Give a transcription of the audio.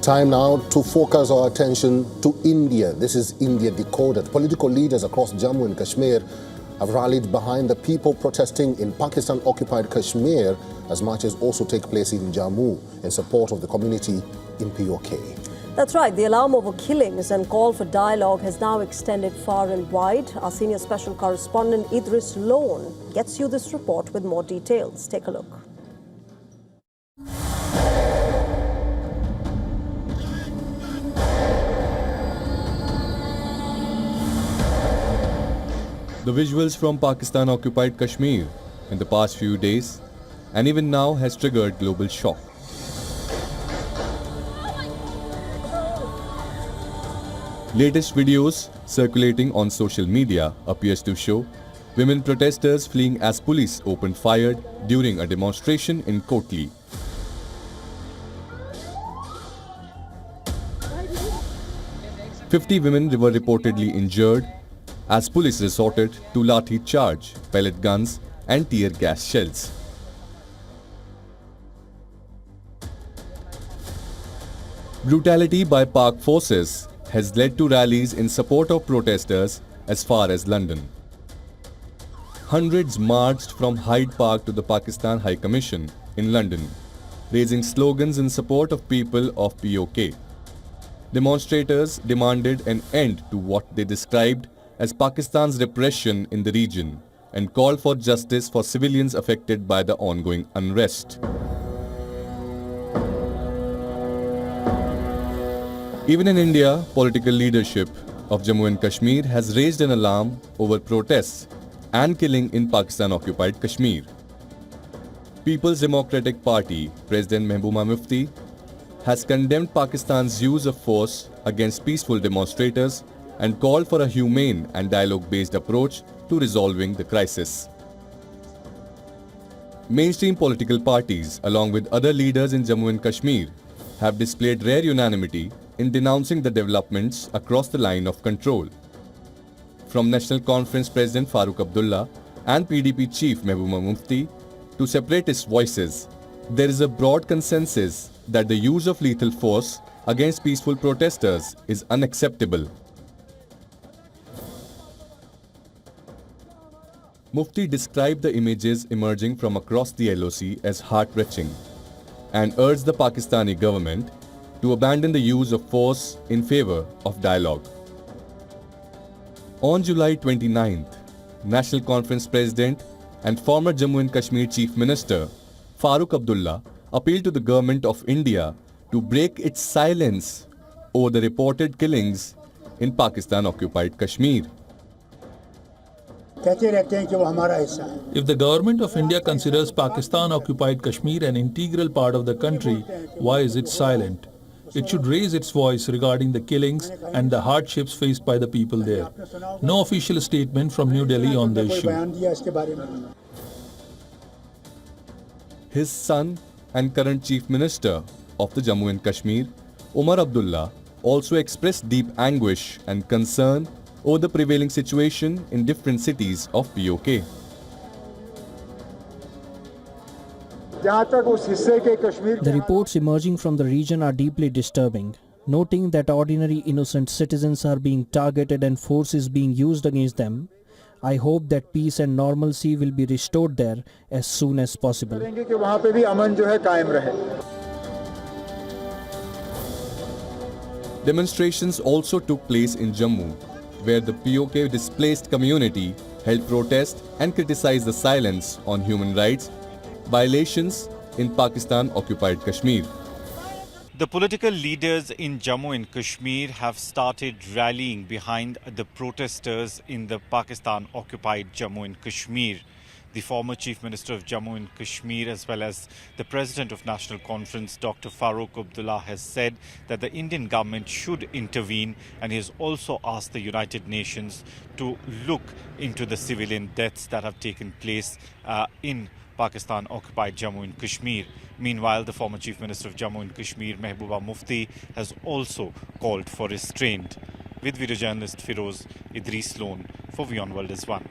Time now to focus our attention to India. This is India Decoded. Political leaders across Jammu and Kashmir have rallied behind the people protesting in Pakistan-occupied Kashmir as marches also take place in Jammu in support of the community in POK. That's right. The alarm over killings and call for dialogue has now extended far and wide. Our senior special correspondent Idris Lone gets you this report with more details. Take a look. The visuals from Pakistan-occupied Kashmir in the past few days and even now has triggered global shock. Latest videos circulating on social media appears to show women protesters fleeing as police opened fire during a demonstration in Kotli. "50 women were reportedly injured as police resorted to lathi charge, pellet guns and tear gas shells. Brutality by Pak forces has led to rallies in support of protesters as far as London. Hundreds marched from Hyde Park to the Pakistan High Commission in London, raising slogans in support of people of POK. Demonstrators demanded an end to what they described as Pakistan's repression in the region and called for justice for civilians affected by the ongoing unrest. Even in India, political leadership of Jammu and Kashmir has raised an alarm over protests and killing in Pakistan-occupied Kashmir. People's Democratic Party President Mehbooba Mufti has condemned Pakistan's use of force against peaceful demonstrators and called for a humane and dialogue-based approach to resolving the crisis. Mainstream political parties, along with other leaders in Jammu and Kashmir, have displayed rare unanimity in denouncing the developments across the line of control. From National Conference President Farooq Abdullah and PDP Chief Mehbooba Mufti to separatist voices, there is a broad consensus that the use of lethal force against peaceful protesters is unacceptable. Mufti described the images emerging from across the LOC as heart-wrenching and urged the Pakistani government to abandon the use of force in favor of dialogue. On July 29th, National Conference President and former Jammu and Kashmir Chief Minister Farooq Abdullah appealed to the government of India to break its silence over the reported killings in Pakistan-occupied Kashmir. If the government of India considers Pakistan-occupied Kashmir an integral part of the country, why is it silent? It should raise its voice regarding the killings and the hardships faced by the people there. No official statement from New Delhi on the issue. His son and current Chief Minister of the Jammu and Kashmir, Umar Abdullah, also expressed deep anguish and concern over the prevailing situation in different cities of POK. The reports emerging from the region are deeply disturbing, noting that ordinary innocent citizens are being targeted and force is being used against them. I hope that peace and normalcy will be restored there as soon as possible. Demonstrations also took place in Jammu, where the POK displaced community held protest and criticized the silence on human rights violations in Pakistan-occupied Kashmir. The political leaders in Jammu and Kashmir have started rallying behind the protesters in the Pakistan-occupied Jammu and Kashmir. The former Chief Minister of Jammu and Kashmir, as well as the President of National Conference, Dr. Farooq Abdullah, has said that the Indian government should intervene, and he has also asked the United Nations to look into the civilian deaths that have taken place in Pakistan-occupied Jammu and Kashmir. Meanwhile, the former Chief Minister of Jammu and Kashmir, Mehbooba Mufti, has also called for restraint. With video journalist Firoz, Idris Lone for WION World is One.